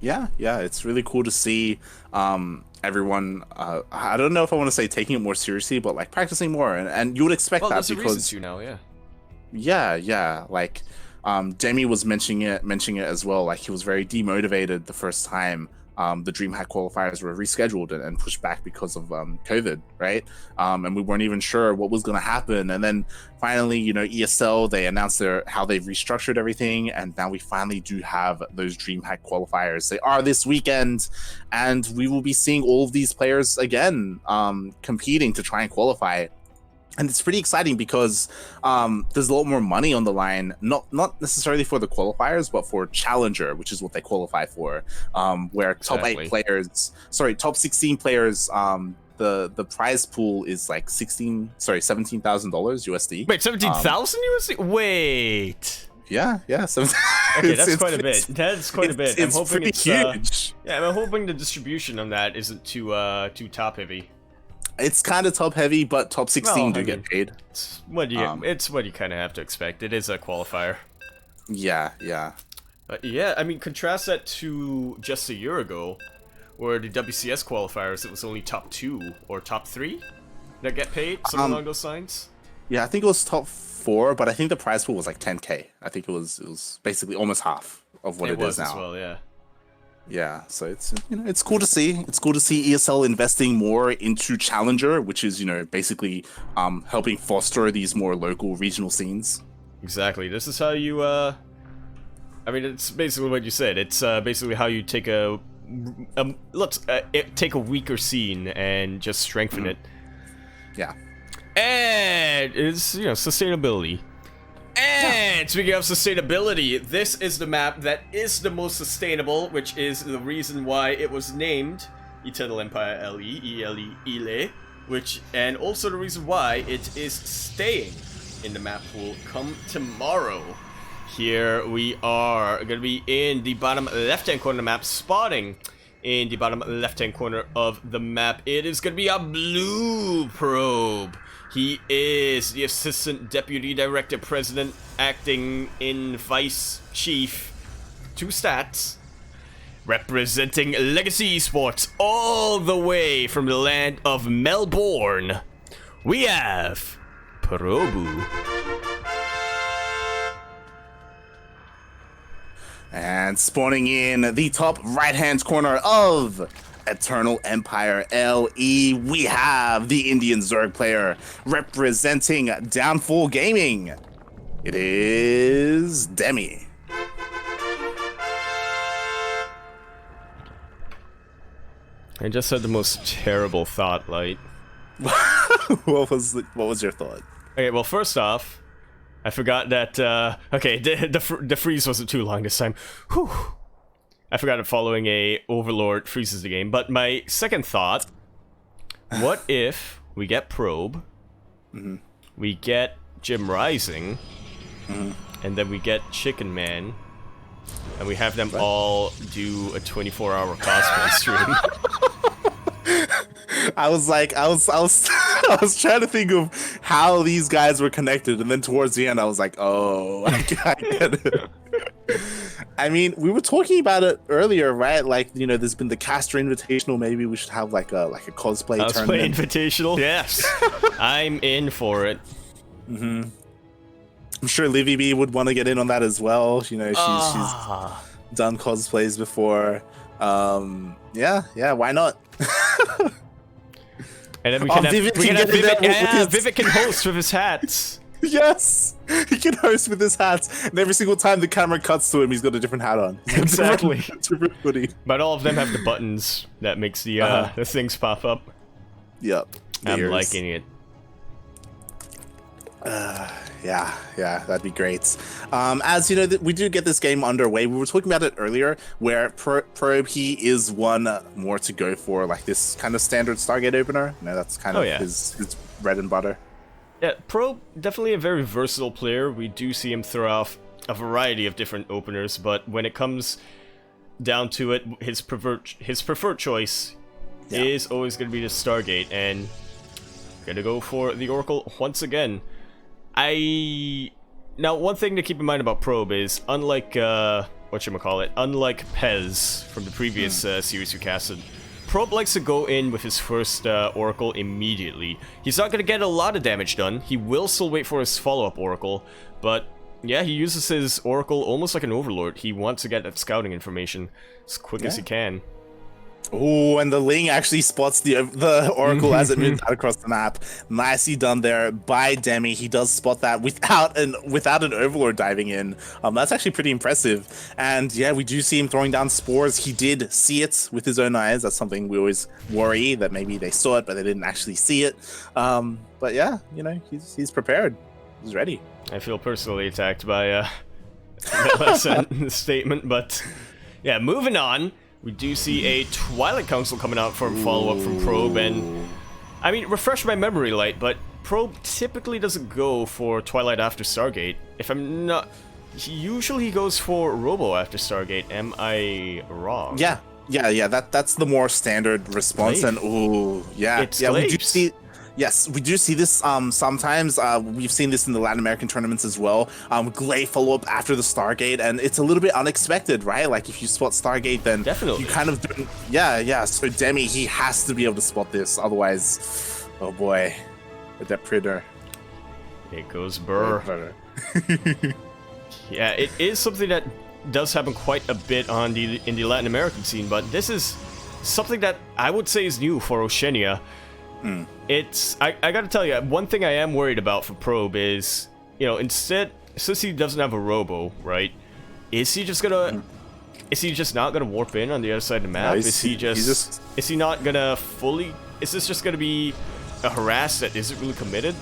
Yeah, it's really cool to see everyone. I don't know if I want to say taking it more seriously, but like practicing more, and you would expect Well, that there's a reason because to now, yeah. yeah, like Demi was mentioning it as well. Like he was very demotivated the first time the DreamHack qualifiers were rescheduled and pushed back because of COVID, right? And we weren't even sure what was going to happen. And then finally, ESL, they announced how they've restructured everything, and now we finally do have those DreamHack qualifiers. They are this weekend, and we will be seeing all of these players again competing to try and qualify. And it's pretty exciting because there's a lot more money on the line, not necessarily for the qualifiers, but for Challenger, which is what they qualify for, where Exactly. top 16 players, the prize pool is like $17,000 USD. Wait, 17,000 USD? Wait. Yeah. Okay, that's quite a bit. That's quite a bit. I'm It's hoping pretty it's huge. yeah, I'm hoping the distribution on that isn't too top heavy. It's kind of top heavy, but top 16 do get paid. It's what you kind of have to expect. It is a qualifier. Yeah. But yeah, I mean, contrast that to just a year ago, where the WCS qualifiers, it was only top 2 or top 3 that get paid, something along those lines. Yeah, I think it was top 4, but I think the prize pool was like 10K. I think it was basically almost half of what it is now. As well, yeah. Yeah, so it's cool to see. It's cool to see ESL investing more into Challenger, which is basically helping foster these more local regional scenes. Exactly. This is how you I mean, it's basically what you said. It's basically how you take take a weaker scene and just strengthen it. Yeah. And it's sustainability. And speaking of sustainability, this is the map that is the most sustainable, which is the reason why it was named Eternal Empire LE, and also the reason why it is staying in the map pool come tomorrow. Here we are going to be in the bottom left-hand corner of the map, spotting in the bottom left-hand corner of the map. It is going to be a blue probe. He is the Assistant Deputy Director President, acting in Vice Chief. 2 stats. Representing Legacy Esports all the way from the land of Melbourne. We have Probu. And spawning in the top right-hand corner of Eternal Empire LE, we have the Indian Zerg player representing Downfall Gaming. It is Demi. I just had the most terrible thought, Light. What was your thought? Okay, well, first off, I forgot that, okay, the freeze wasn't too long this time. Whew. I forgot that following a Overlord freezes the game. But my second thought, what if we get Probe, we get Jim Rising, and then we get Chicken Man, and we have them all do a 24-hour cosplay stream? I was trying to think of how these guys were connected, and then towards the end, I was like, oh, I get it. I mean, we were talking about it earlier, right? Like, there's been the caster invitational. Maybe we should have like a cosplay tournament. Invitational. Yes, I'm in for it. I'm sure Livy B would want to get in on that as well. She's done cosplays before. Yeah, why not? And then we can have Vivek can host with his hats. Yes, he can host with his hats, and every single time the camera cuts to him, he's got a different hat on. Exactly. Different hoodie. But all of them have the buttons that makes the things pop up. Yep. I'm liking it. Yeah, that'd be great. As you know, we do get this game underway. We were talking about it earlier, where Probe, he is one more to go for, like this kind of standard Stargate opener. That's kind of his bread and butter. Yeah, Probe, definitely a very versatile player. We do see him throw off a variety of different openers, but when it comes down to it, his preferred choice is always going to be the Stargate, and gonna go for the Oracle once again. Now, one thing to keep in mind about Probe is, unlike whatchamacallit, unlike Pez from the previous series we casted, Probe likes to go in with his first Oracle immediately. He's not going to get a lot of damage done. He will still wait for his follow-up Oracle, but yeah, he uses his Oracle almost like an Overlord. He wants to get that scouting information as quick as he can. Oh, and the Ling actually spots the Oracle as it moves out across the map. Nicely done there by Demi. He does spot that without an Overlord diving in. That's actually pretty impressive. And yeah, we do see him throwing down spores. He did see it with his own eyes. That's something we always worry, that maybe they saw it but they didn't actually see it. But yeah, you know, he's prepared. He's ready. I feel personally attacked by that last statement, but yeah, moving on. We do see a Twilight Council coming out for a follow-up from Probe, and I mean, refresh my memory, Light, but Probe typically doesn't go for Twilight after Stargate. If I'm not, usually he goes for Robo after Stargate. Am I wrong? Yeah. That's the more standard response, Glaive. and ooh, yeah, It's we do Glaives. see. Yes, we do see this sometimes. We've seen this in the Latin American tournaments as well. Glaive follow-up after the Stargate, and it's a little bit unexpected, right? Like, if you spot Stargate, then Definitely. you kind of don't... Yeah. So Demi, he has to be able to spot this. Otherwise, oh boy, the Predator. It goes Burr. Yeah, it is something that does happen quite a bit in the Latin American scene, but this is something that I would say is new for Oceania. It's I gotta tell you, one thing I am worried about for Probe is, you know, instead, since he doesn't have a Robo, right? Is he just gonna? Is he just not gonna warp in on the other side of the map? No, Is he not gonna fully? Is this just gonna be a harass that isn't really committed?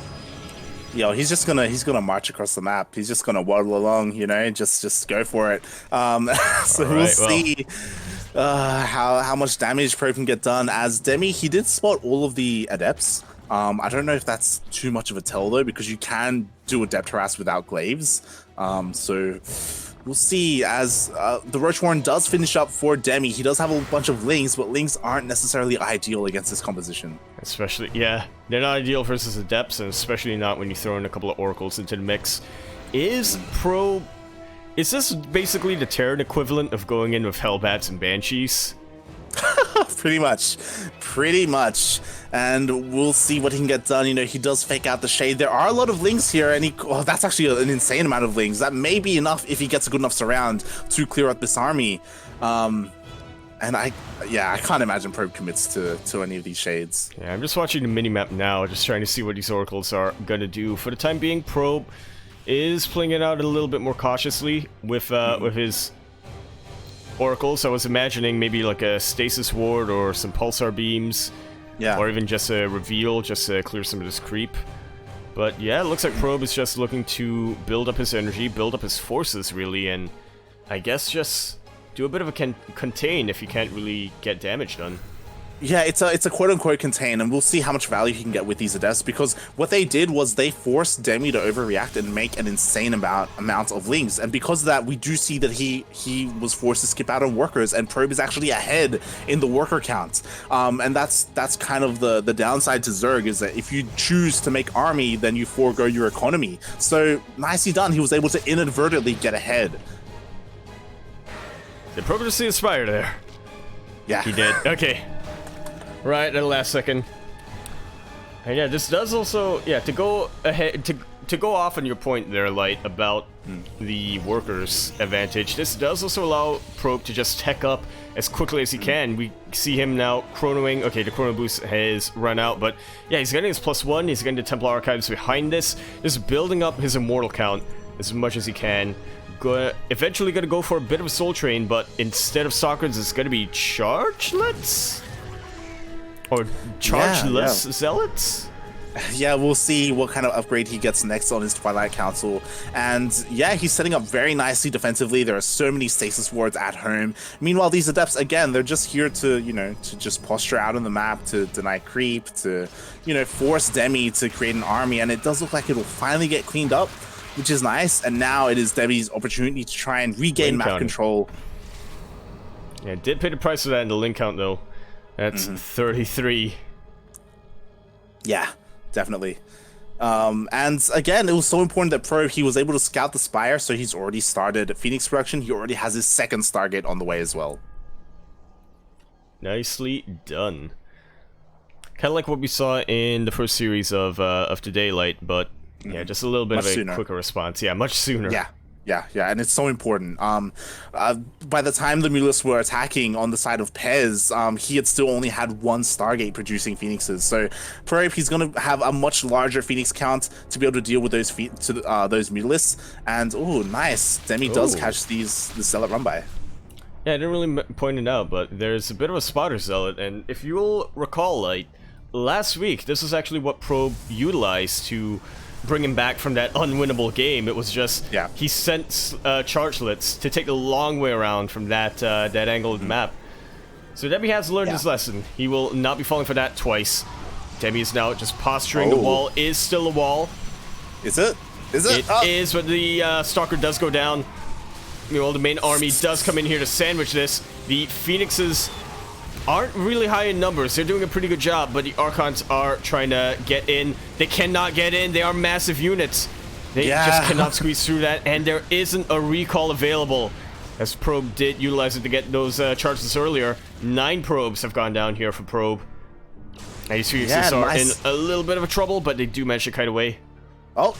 Yo, he's gonna march across the map. He's just gonna waddle along, you know, just go for it. So we'll see how much damage Probe can get done. As Demi, he did spot all of the adepts. I don't know if that's too much of a tell though, because you can do adept harass without glaives. So we'll see as the Roach Warren does finish up for Demi. He does have a bunch of Lings, but Lings aren't necessarily ideal against this composition. Especially, yeah, they're not ideal versus adepts, and especially not when you throw in a couple of oracles into the mix. Is this basically the Terran equivalent of going in with Hellbats and Banshees? Pretty much. And we'll see what he can get done. You know, he does fake out the shade. There are a lot of Lings here, and that's actually an insane amount of Lings. That may be enough if he gets a good enough surround to clear out this army. And I can't imagine Probe commits to any of these shades. Yeah, I'm just watching the minimap now, just trying to see what these oracles are gonna do. For the time being, Probe is playing it out a little bit more cautiously with his oracles. I was imagining maybe like a stasis ward or some pulsar beams, or even just a reveal, just to clear some of this creep. But yeah, it looks like Probe is just looking to build up his energy, build up his forces really, and I guess just do a bit of a contain if you can't really get damage done. Yeah, it's a quote-unquote contain, and we'll see how much value he can get with these adepts, because what they did was they forced Demi to overreact and make an insane amount of Lings, and because of that, we do see that he was forced to skip out on workers, and Probe is actually ahead in the worker count. And that's kind of the downside to Zerg, is that if you choose to make army, then you forego your economy. So, nicely done, he was able to inadvertently get ahead. Did Probe just see a Spire there? Yeah. He did. Okay. Right at the last second. And yeah, this does also, yeah, to go ahead, to go off on your point there, Light, about the workers' advantage, this does also allow Probe to just tech up as quickly as he can. We see him now chronoing. Okay, the chrono boost has run out, but yeah, he's getting his +1, he's getting the Templar Archives behind this, just building up his immortal count as much as he can. Eventually gonna go for a bit of a Soul Train, but instead of Socrates, it's gonna be Chargelets? Or Chargeless Zealots? Yeah, we'll see what kind of upgrade he gets next on his Twilight Council. And yeah, he's setting up very nicely defensively. There are so many stasis wards at home. Meanwhile, these adepts, again, they're just here to, you know, to just posture out on the map, to deny creep, to, you know, force Demi to create an army. And it does look like it'll finally get cleaned up, which is nice. And now it is Demi's opportunity to try and regain map control. Yeah, did pay the price for that in the link count, though. That's 33. Yeah, definitely. And again, it was so important that Probe, he was able to scout the Spire, so he's already started Phoenix production. He already has his second Stargate on the way as well. Nicely done. Kind of like what we saw in the first series of the Daylight, but yeah, just a little bit Much of a sooner. quicker response. Yeah, much sooner. Yeah, and it's so important. By the time the Mulists were attacking on the side of Pez, he had still only had one Stargate producing Phoenixes. So Probe, he's going to have a much larger Phoenix count to be able to deal with those those Mulists. And oh, nice, Demi does catch the Zealot run by. Yeah, I didn't really point it out, but there's a bit of a spotter zealot, and if you'll recall, like last week, this is actually what Probe utilized to bring him back from that unwinnable game. It was just he sent chargelets to take the long way around from that angle of the map. So Demi has learned his lesson. He will not be falling for that twice. Demi is now just posturing. The wall is still a wall. Is it? Is it? It is, but the Stalker does go down. The main army does come in here to sandwich this. The Phoenixes aren't really high in numbers. They're doing a pretty good job, but the Archons are trying to get in. They cannot get in. They are massive units. They just cannot squeeze through that, and there isn't a recall available, as Probe did utilize it to get those charges earlier. 9 probes have gone down here for Probe. Now these Phoenixes are in a little bit of a trouble, but they do manage to kite away. Oh.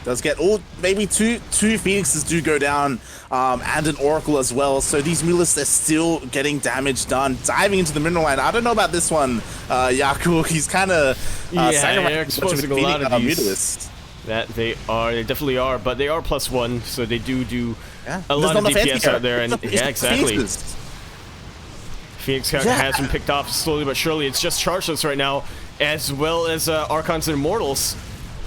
Does get maybe two Phoenixes do go down, and an Oracle as well. So these Mulists are still getting damage done, diving into the mineral line. I don't know about this one, Yaku. He's kind of they're exposing a lot of these. Mutalists. That they definitely are, but they are +1, so they do a lot of There's DPS out there, and exactly. Phoenix has been picked off slowly but surely. It's just chargeless right now, as well as Archons and Immortals.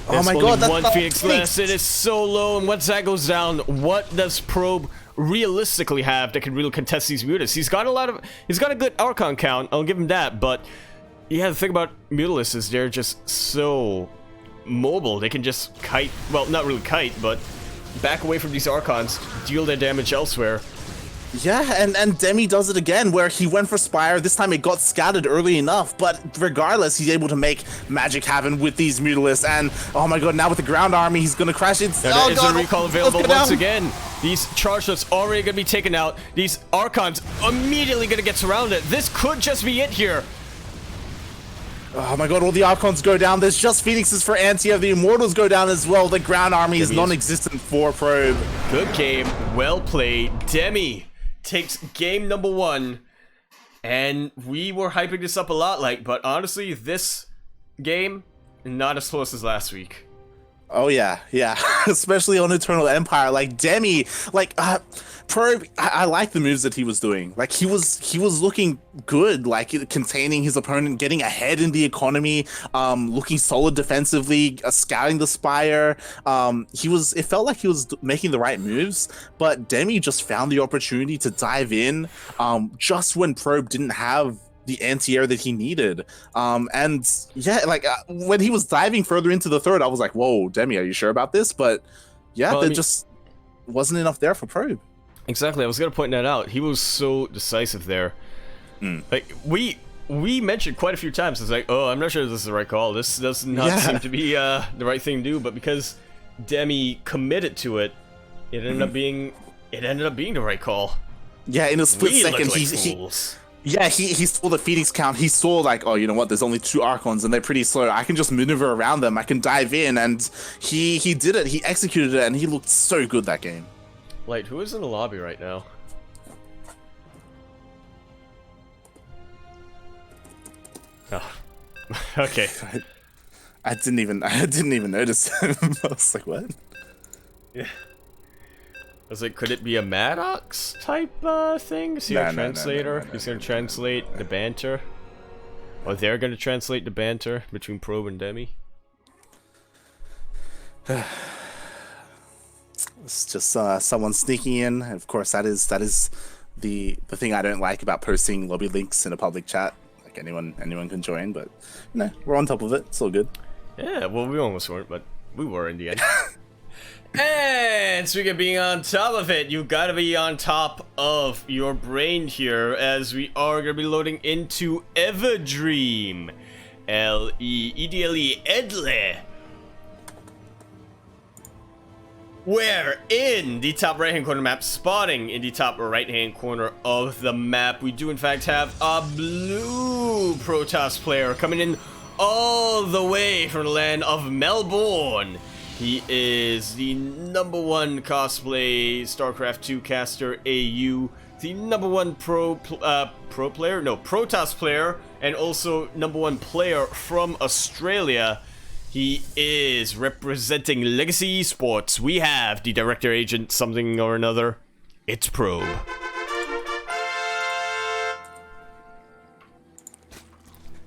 Oh my god, that's one Phoenix left. It is so low, and once that goes down, what does Probe realistically have that can really contest these Mutalists? He's got a good Archon count, I'll give him that, but yeah, the thing about Mutalists is they're just so mobile. They can just kite, well, not really kite, but back away from these Archons, deal their damage elsewhere. Yeah, and Demi does it again, where he went for Spire. This time it got scattered early enough, but regardless, he's able to make magic happen with these Mutalists. And oh my god, now with the ground army, he's gonna crash it. There is a recall available once again. These chargelets already gonna be taken out. These Archons immediately gonna get surrounded. This could just be it here. Oh my god, all the Archons go down. There's just Phoenixes for Antia. The Immortals go down as well. The ground army is non-existent for Probe. Good game. Well played. Demi takes game number 1, and we were hyping this up a lot, but honestly, this game, not as close as last week. Oh yeah, especially on Eternal Empire. Like Demi, Probe, I like the moves that he was doing. Like he was looking good, like containing his opponent, getting ahead in the economy, looking solid defensively, scouting the Spire. It felt like he was making the right moves, but Demi just found the opportunity to dive in, just when Probe didn't have the anti-air that he needed. And yeah, when he was diving further into the third, I was like, whoa, Demi, are you sure about this? But yeah, there just wasn't enough there for Probe. Exactly, I was gonna point that out. He was so decisive there. Like we mentioned quite a few times, it's like, oh, I'm not sure this is the right call. This does not seem to be the right thing to do, but because Demi committed to it, it ended up being the right call. Yeah, in a split second, he saw the Phoenix count. He saw oh, you know what? There's only 2 Archons and they're pretty slow. I can just maneuver around them. I can dive in, and he did it. He executed it, and he looked so good that game. Light, who is in the lobby right now? Oh, okay. I didn't even notice him. I was like, what? Yeah. I was like, could it be a Maddox type thing? Is he a translator? He's gonna translate the banter. Or they're gonna translate the banter between Probe and Demi. It's just someone sneaking in. Of course, that is the thing I don't like about posting lobby links in a public chat. Like anyone can join, but we're on top of it. It's all good. Yeah, well, we almost weren't, but we were in the end. And speaking of being on top of it, you gotta be on top of your brain here, as we are gonna be loading into Everdream. LE, ideally Edle. Where in the top right hand corner map, spotting in the top right hand corner of the map, we do in fact have a blue Protoss player coming in all the way from the land of Melbourne. He is the #1 cosplay StarCraft 2 caster AU, the #1 Protoss player, and also #1 player from Australia. He is representing Legacy Esports. We have the director agent something or another. It's Probe.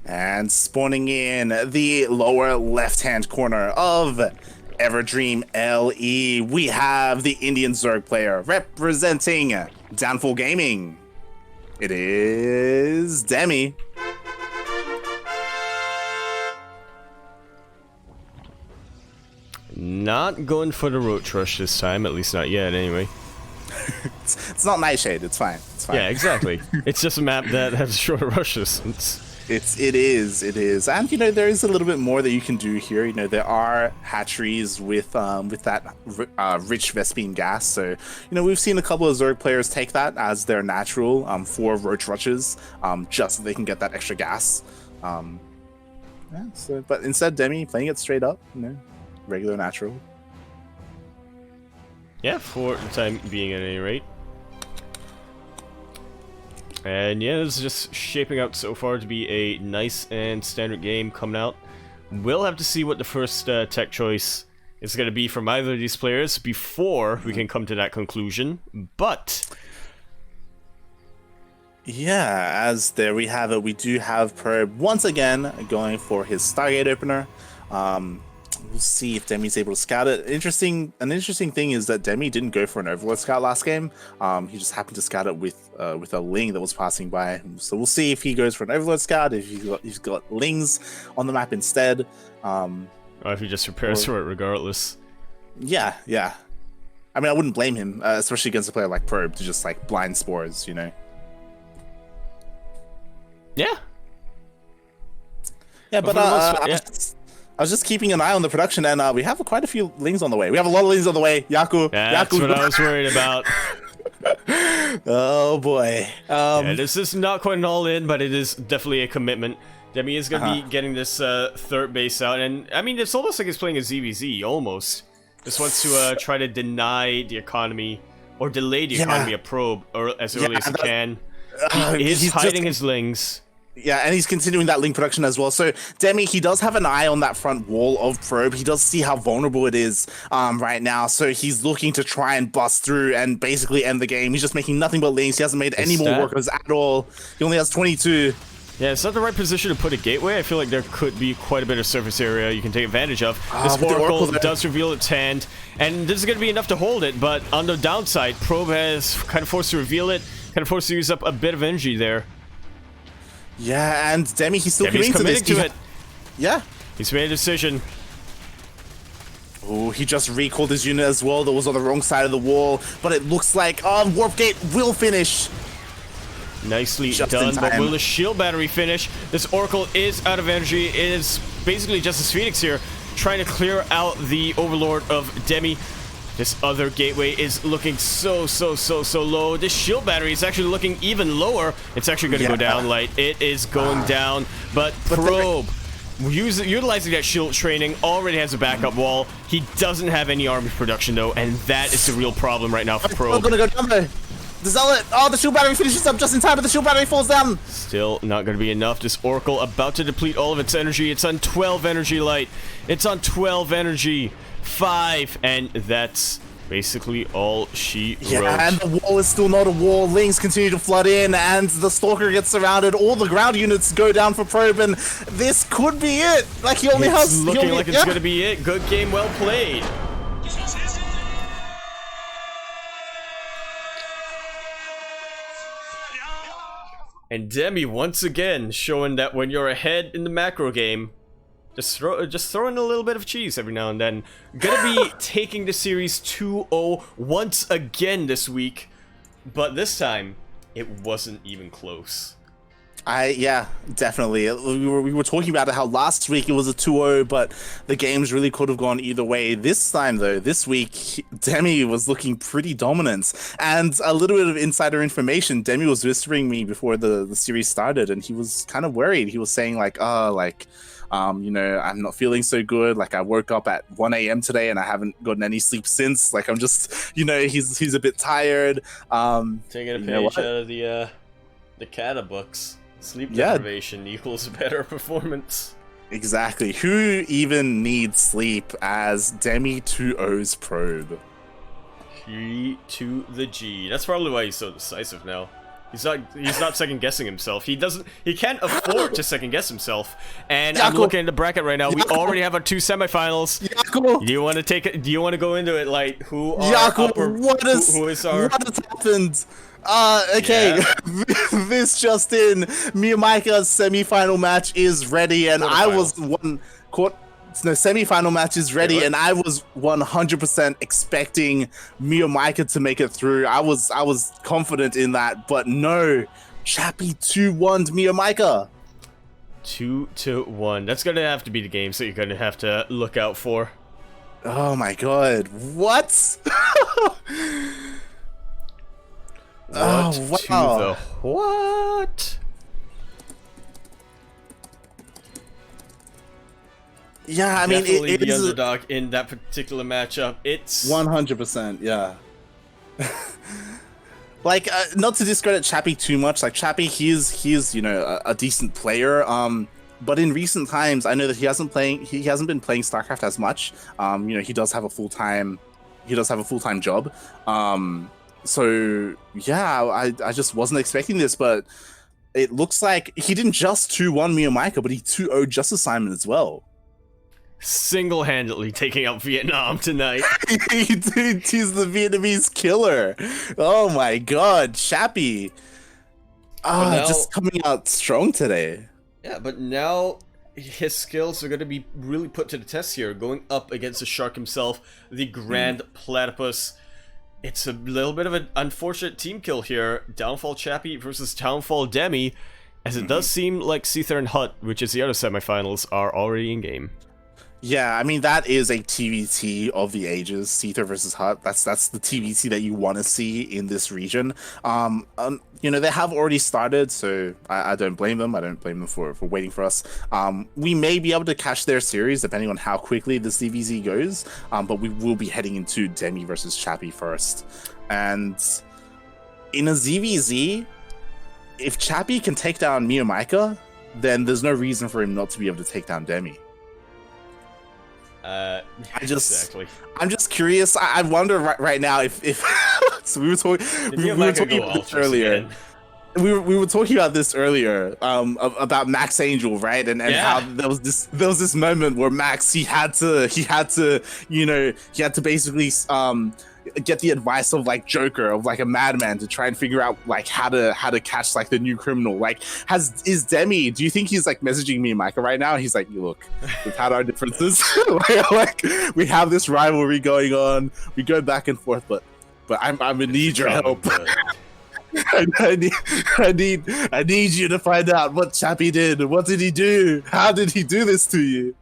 And spawning in the lower left-hand corner of Everdream LE, we have the Indian Zerg player representing Downfall Gaming. It is Demi. Not going for the Roach Rush this time, at least not yet anyway. It's not Nightshade, it's fine. It's fine. Yeah, exactly. It's just a map that has short rushes. It is. And you know, there is a little bit more that you can do here. You know, there are hatcheries with that rich Vespene gas. So, you know, we've seen a couple of Zerg players take that as their natural for Roach Rushes, just so they can get that extra gas. Yeah, so, but instead Demi playing it straight up, you know, regular natural. Yeah, for the time being at any rate. And yeah, this is just shaping out so far to be a nice and standard game coming out. We'll have to see what the first tech choice is going to be from either of these players before we can come to that conclusion. But yeah, as there we have it, we do have Probe once again going for his Stargate opener. We'll see if Demi's able to scout it. An interesting thing is that Demi didn't go for an Overlord scout last game. He just happened to scout it with a Ling that was passing by. So we'll see if he goes for an Overlord scout, if he's got Lings on the map instead. Or if he just prepares for it regardless. Yeah. I mean, I wouldn't blame him, especially against a player like Probe, to just like blind spores, you know. Yeah. Yeah, but I was just keeping an eye on the production, and we have quite a few Lings on the way. We have a lot of Lings on the way. Yaku. That's what I was worried about. Oh boy. Yeah, this is not quite an all-in, but it is definitely a commitment. Demi is going to be getting this third base out, and I mean, it's almost like he's playing a ZVZ, almost. Just wants to try to deny the economy, or delay the economy of Probe or as early as he can. He is hiding his Lings. Yeah, and he's continuing that Ling production as well. So Demi, he does have an eye on that front wall of Probe. He does see how vulnerable it is right now. So he's looking to try and bust through and basically end the game. He's just making nothing but Lings. He hasn't made any more workers at all. He only has 22. Yeah, it's not the right position to put a gateway. I feel like there could be quite a bit of surface area you can take advantage of. This Oracle does reveal its hand, and this is going to be enough to hold it, but on the downside, Probe has kind of forced to reveal it, kind of forced to use up a bit of energy there. Yeah, and Demi, he's still committing to it. Yeah. He's made a decision. Oh, he just recalled his unit as well that was on the wrong side of the wall, but it looks like Warp Gate will finish. Nicely done, but will the shield battery finish? This Oracle is out of energy. It is basically just as Phoenix here, trying to clear out the Overlord of Demi. This other gateway is looking so low. This shield battery is actually looking even lower. It's actually going to go down, Light. It is going down, but Probe, utilizing that shield training, already has a backup wall. He doesn't have any army production, though, and that is the real problem right now for Probe. I'm going to go down there. The Zealot! Oh, the shield battery finishes up just in time, but the shield battery falls down! Still not going to be enough. This Oracle about to deplete all of its energy. It's on 12 energy, Light. It's on 12 energy. 5, and that's basically all she wrote. Yeah, and the wall is still not a wall. Lings continue to flood in, and the Stalker gets surrounded. All the ground units go down for Probe, and this could be it. Like, he only has... It's looking like it's going to be it. Good game, well played. And Demi once again showing that when you're ahead in the macro game, just throw in a little bit of cheese every now and then. Gonna be taking the series 2-0 once again this week, but this time it wasn't even close. Yeah, definitely. We were talking about how last week it was a 2-0, but the games really could have gone either way. This time, though, this week, Demi was looking pretty dominant. And a little bit of insider information, Demi was whispering me before the series started, and he was kind of worried. He was saying like, you know, I'm not feeling so good. Like I woke up at 1 a.m. today and I haven't gotten any sleep since. Like I'm just, you know, he's a bit tired. Taking a page out of the Kata books. Sleep deprivation equals better performance. Exactly. Who even needs sleep as Demi 2-0's probe? G to the G. That's probably why he's so decisive now. He's not second guessing himself. He can't afford to second guess himself. And I'm looking at the bracket right now. We already have our 2 semifinals. Do you want to take it? Do you want to go into it like who are what has happened? Okay, yeah. This just in, Miyamaika's semi-final match is ready, and I was semi-final match is ready, and I was 100% expecting Miyamaika to make it through. I was confident in that, but no, Chappie 2-1 Miyamaika. 2-1. That's gonna have to be the games that you're gonna have to look out for. Oh my god, what? What? Yeah, I mean, definitely the underdog in that particular matchup. It's 100%, yeah. Like, not to discredit Chappie too much. Like Chappie, he's you know a decent player. But in recent times, I know that he hasn't been playing StarCraft as much. You know, he does have a full-time job. So yeah, I just wasn't expecting this, but it looks like he didn't just 2-1 Miyamaika, but he 2-0 Justice Simon as well. Single-handedly taking out Vietnam tonight. He's the Vietnamese killer. Oh my god, Chappie. Just coming out strong today. Yeah, but now his skills are going to be really put to the test here, going up against the shark himself, the Grand Platypus. It's a little bit of an unfortunate team kill here. Downfall Chappie versus Downfall Demi, as it does seem like Seether and Hut, which is the other semifinals, are already in game. Yeah, I mean, that is a TVT of the ages, Seether versus Hut. That's the TVT that you want to see in this region. You know, they have already started, so I don't blame them. I don't blame them for waiting for us. We may be able to catch their series depending on how quickly the ZVZ goes, but we will be heading into Demi versus Chappie first. And in a ZVZ, if Chappie can take down Miyamaika, then there's no reason for him not to be able to take down Demi. I'm just curious. I wonder right now if so we were talking about this earlier. We were talking about this earlier about Max Angel, right? And how there was this moment where Max he had to basically get the advice of like Joker, of like a madman, to try and figure out like how to catch like the new criminal. Like is Demi, do you think he's like messaging me and Micah right now? He's like, look, we've had our differences. like we have this rivalry going on, we go back and forth, but I'm gonna need your help. I need you to find out what Chappie did. What did he do? How did he do this to you?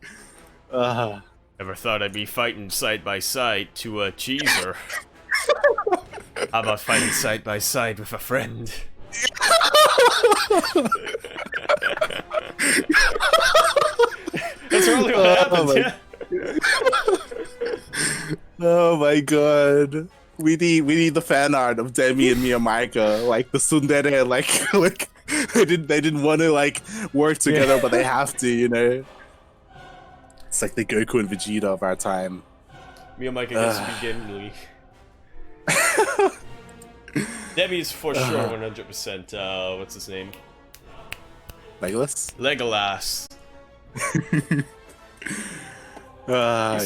Never thought I'd be fighting side by side to a cheeser. How about fighting side by side with a friend? That's really what happened. Oh my god. We need the fan art of Demi and Miyamaika, like the tsundere, like they didn't want to like work together, but they have to, you know. It's like the Goku and Vegeta of our time. Miyamaika gets to begin Demi's for sure 100%. What's his name? Legolas. Legolas. God.